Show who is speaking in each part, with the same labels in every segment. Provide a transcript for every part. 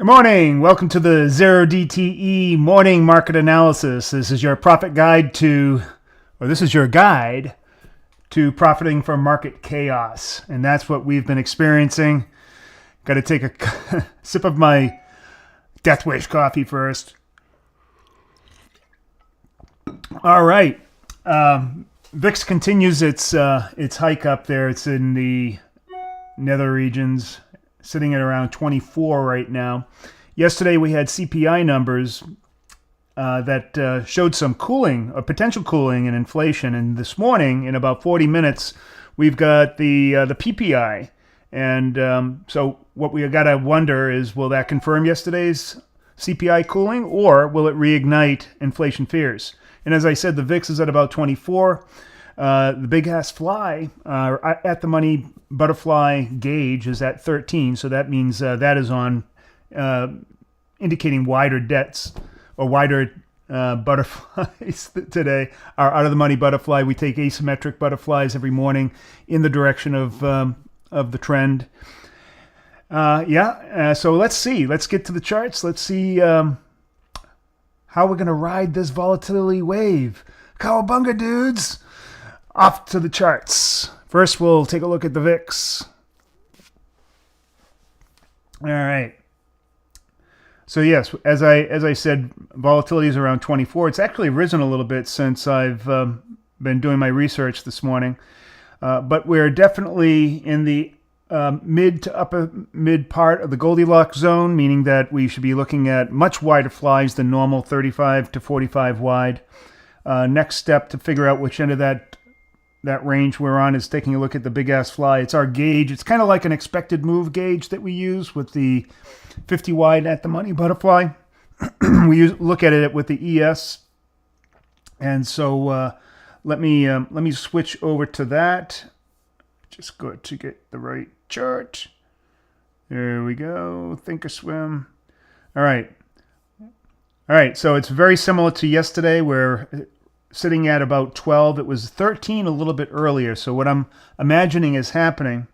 Speaker 1: Good morning. Welcome to the 0DTE morning market analysis. This is your profit guide this is your guide to profiting from market chaos. And that's what we've been experiencing. Got to take a sip of my Death Wish coffee first. All right. VIX continues its hike up there. It's in the nether regions, sitting at around 24 right now. Yesterday we had CPI numbers that showed some cooling, a potential cooling in inflation. And this morning, in about 40 minutes, we've got the PPI. And so what we got to wonder is, will that confirm yesterday's CPI cooling, or will it reignite inflation fears? And as I said, the VIX is at about 24. The big ass fly at the money butterfly gauge is at 13, so that means that is on indicating wider debts or wider butterflies today. Our out of the money butterfly, we take asymmetric butterflies every morning in the direction of the trend. So let's see. Let's get to the charts. Let's see how we're gonna ride this volatility wave. Cowabunga, dudes! Off to the charts. First, we'll take a look at the VIX. All right. So yes, as I said, volatility is around 24. It's actually risen a little bit since I've been doing my research this morning. But we're definitely in the mid to upper mid part of the Goldilocks zone, meaning that we should be looking at much wider flies than normal, 35 to 45 wide. Next step to figure out which end of that range we're on is taking a look at the big ass fly. It's our gauge. It's kind of like an expected move gauge that we use with the 50 wide at the money butterfly. We look at it with the ES. And so let me switch over to that. Just go to get the right chart. There we go. Thinkorswim. All right. So it's very similar to yesterday, where sitting at about 12. It was 13 a little bit earlier. So what I'm imagining is happening,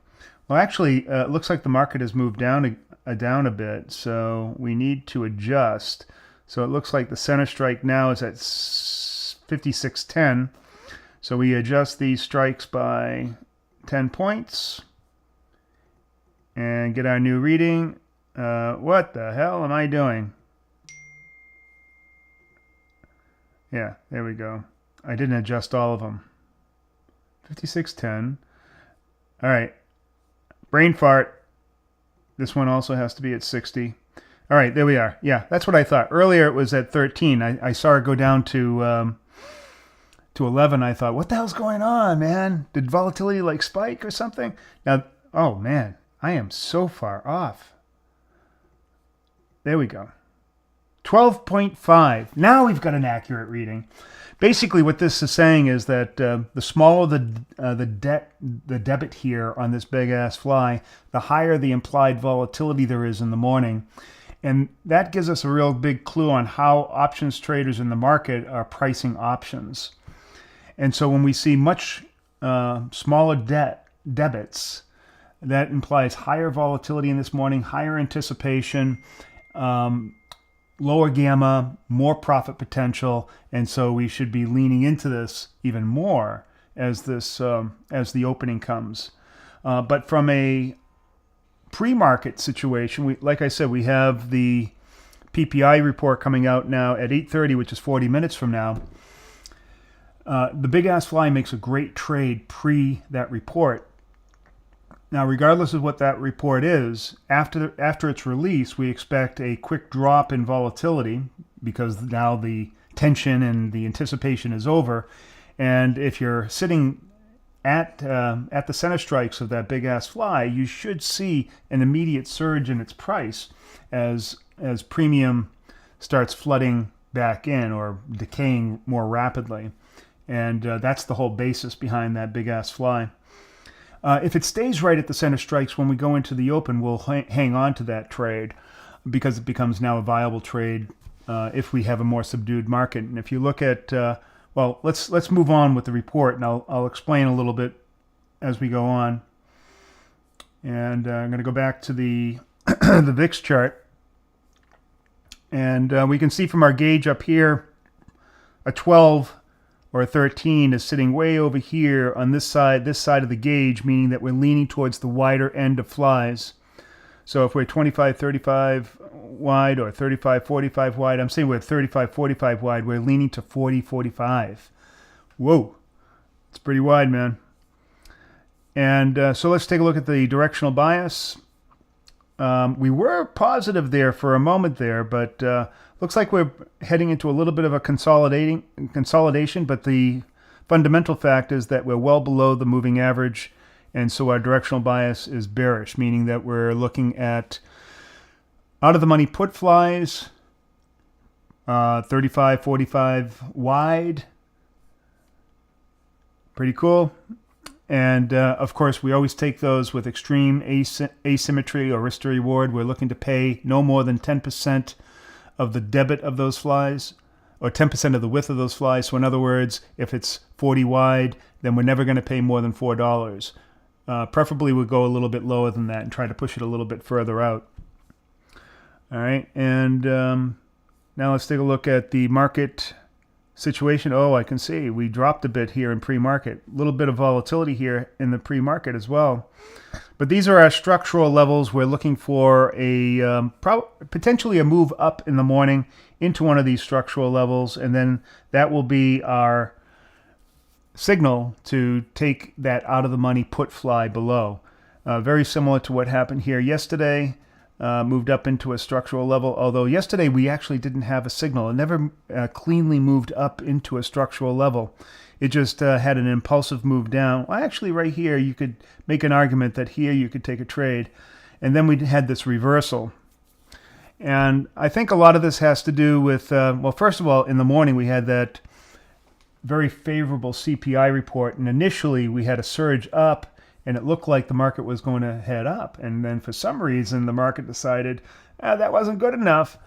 Speaker 1: well, actually, it looks like the market has moved down a bit. So we need to adjust. So it looks like the center strike now is at 56.10. So we adjust these strikes by 10 points and get our new reading. What the hell am I doing? Yeah, there we go. I didn't adjust all of them. 56.10. All right. Brain fart. This one also has to be at 60. All right, there we are. Yeah, that's what I thought. Earlier it was at 13. I saw it go down to 11. I thought, what the hell's going on, man? Did volatility like spike or something? Now, oh man, I am so far off. There we go. 12.5. Now we've got an accurate reading. Basically, what this is saying is that the smaller the debit here on this big ass fly, the higher the implied volatility there is in the morning, and that gives us a real big clue on how options traders in the market are pricing options. And so when we see much smaller debits, that implies higher volatility in this morning, higher anticipation. Lower gamma, more profit potential, and so we should be leaning into this even more as the opening comes. But from a pre-market situation, like I said, we have the PPI report coming out now at 8:30, which is 40 minutes from now. The big ass fly makes a great trade pre that report. Now, regardless of what that report is, after its release, we expect a quick drop in volatility because now the tension and the anticipation is over. And if you're sitting at the center strikes of that big ass fly, you should see an immediate surge in its price as premium starts flooding back in or decaying more rapidly. And that's the whole basis behind that big ass fly. If it stays right at the center strikes when we go into the open, we'll hang on to that trade because it becomes now a viable trade if we have a more subdued market. And if you look at, well, let's move on with the report, and I'll explain a little bit as we go on. And I'm going to go back to the the VIX chart. And we can see from our gauge up here, a 12 or a 13 is sitting way over here on this side of the gauge, meaning that we're leaning towards the wider end of flies. So if we're 25, 35 wide or 35, 45 wide, I'm saying we're 35, 45 wide, we're leaning to 40, 45. Whoa, it's pretty wide, man. And so let's take a look at the directional bias. We were positive there for a moment there, but looks like we're heading into a little bit of a consolidation, but the fundamental fact is that we're well below the moving average, and so our directional bias is bearish, meaning that we're looking at out-of-the-money put flies, 35, 45 wide. Pretty cool. And of course, we always take those with extreme asymmetry or risk to reward. We're looking to pay no more than 10% of the debit of those flies, or 10% of the width of those flies. So in other words, if it's 40 wide, then we're never going to pay more than $4. Preferably we'll go a little bit lower than that and try to push it a little bit further out. All right, and now let's take a look at the market situation. Oh, I can see we dropped a bit here in pre-market. A little bit of volatility here in the pre-market as well. But these are our structural levels. We're looking for a potentially a move up in the morning into one of these structural levels, and then that will be our signal to take that out of the money put fly below. Very similar to what happened here yesterday. Moved up into a structural level, although yesterday we actually didn't have a signal. It never cleanly moved up into a structural level. It just had an impulsive move down. Well, actually, right here, you could make an argument that here you could take a trade. And then we had this reversal. And I think a lot of this has to do with, well, first of all, in the morning we had that very favorable CPI report. And initially we had a surge up, and it looked like the market was going to head up. And then for some reason, the market decided that wasn't good enough.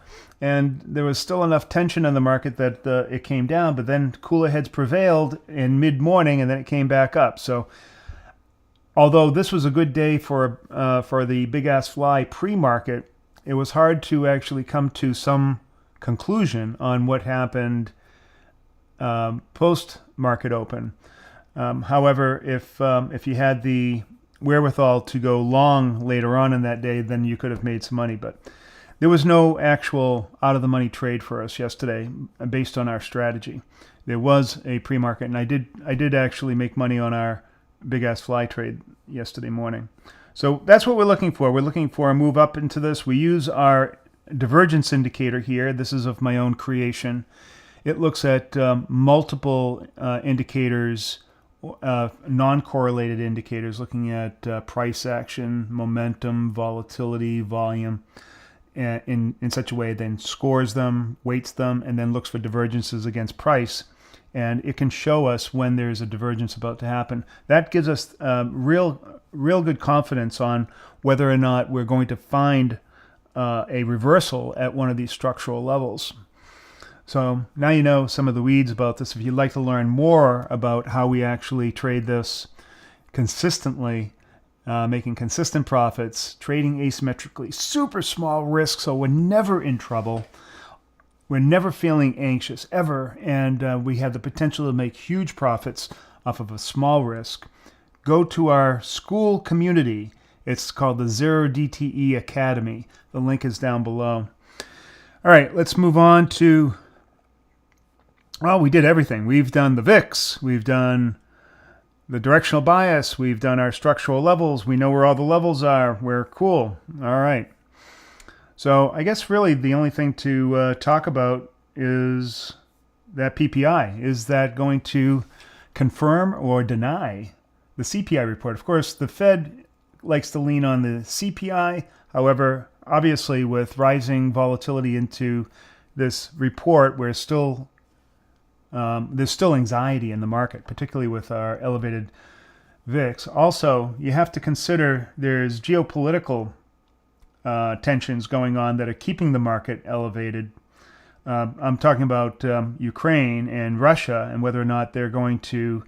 Speaker 1: And there was still enough tension in the market that it came down. But then cooler heads prevailed in mid-morning, and then it came back up. So although this was a good day for the big-ass fly pre-market, it was hard to actually come to some conclusion on what happened post-market open. However, if you had the wherewithal to go long later on in that day, then you could have made some money. But there was no actual out-of-the-money trade for us yesterday based on our strategy. There was a pre-market, and I did actually make money on our big-ass fly trade yesterday morning. So that's what we're looking for. We're looking for a move up into this. We use our divergence indicator here. This is of my own creation. It looks at multiple indicators, non-correlated indicators, looking at price action, momentum, volatility, volume, in such a way, then scores them, weights them, and then looks for divergences against price. And it can show us when there's a divergence about to happen. That gives us real good confidence on whether or not we're going to find a reversal at one of these structural levels. So now you know some of the weeds about this. If you'd like to learn more about how we actually trade this consistently, making consistent profits, trading asymmetrically, super small risk, so we're never in trouble. We're never feeling anxious, ever, and we have the potential to make huge profits off of a small risk. Go to our school community. It's called the Zero DTE Academy. The link is down below. All right, let's move on to... Well, we did everything. We've done the VIX. We've done the directional bias. We've done our structural levels. We know where all the levels are. We're cool. All right. So I guess really the only thing to talk about is that PPI. Is that going to confirm or deny the CPI report? Of course, the Fed likes to lean on the CPI. However, obviously with rising volatility into this report, there's still anxiety in the market, particularly with our elevated VIX. Also, you have to consider there's geopolitical tensions going on that are keeping the market elevated. I'm talking about Ukraine and Russia and whether or not we're going to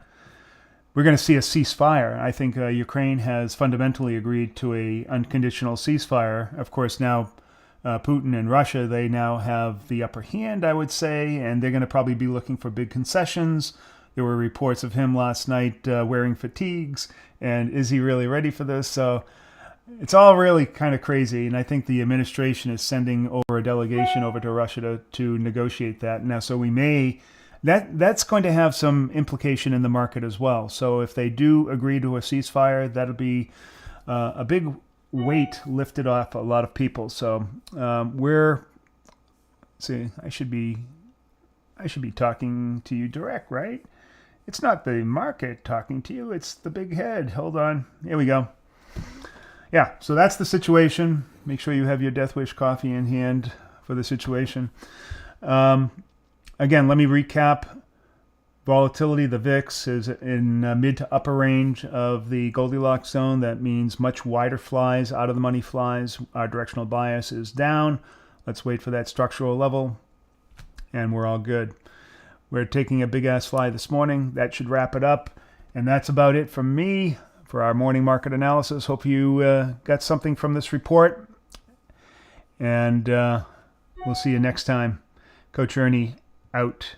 Speaker 1: see a ceasefire. I think Ukraine has fundamentally agreed to a unconditional ceasefire. Of course, now Putin and Russia, they now have the upper hand, I would say, and they're going to probably be looking for big concessions. There were reports of him last night wearing fatigues, and is he really ready for this? So it's all really kind of crazy, and I think the administration is sending over a delegation over to Russia to negotiate that. Now, so we may... That's going to have some implication in the market as well. So if they do agree to a ceasefire, that'll be a big weight lifted off a lot of people. So I should be talking to you direct, right? It's not the market talking to you, it's the big head. Hold on. Here we go. Yeah, so that's the situation. Make sure you have your Death Wish coffee in hand for the situation. Again, let me recap. Volatility, the VIX, is in mid to upper range of the Goldilocks zone. That means much wider flies, out of the money flies. Our directional bias is down. Let's wait for that structural level, and we're all good. We're taking a big-ass fly this morning. That should wrap it up. And that's about it from me for our morning market analysis. Hope you got something from this report. And we'll see you next time. Coach Ernie, out.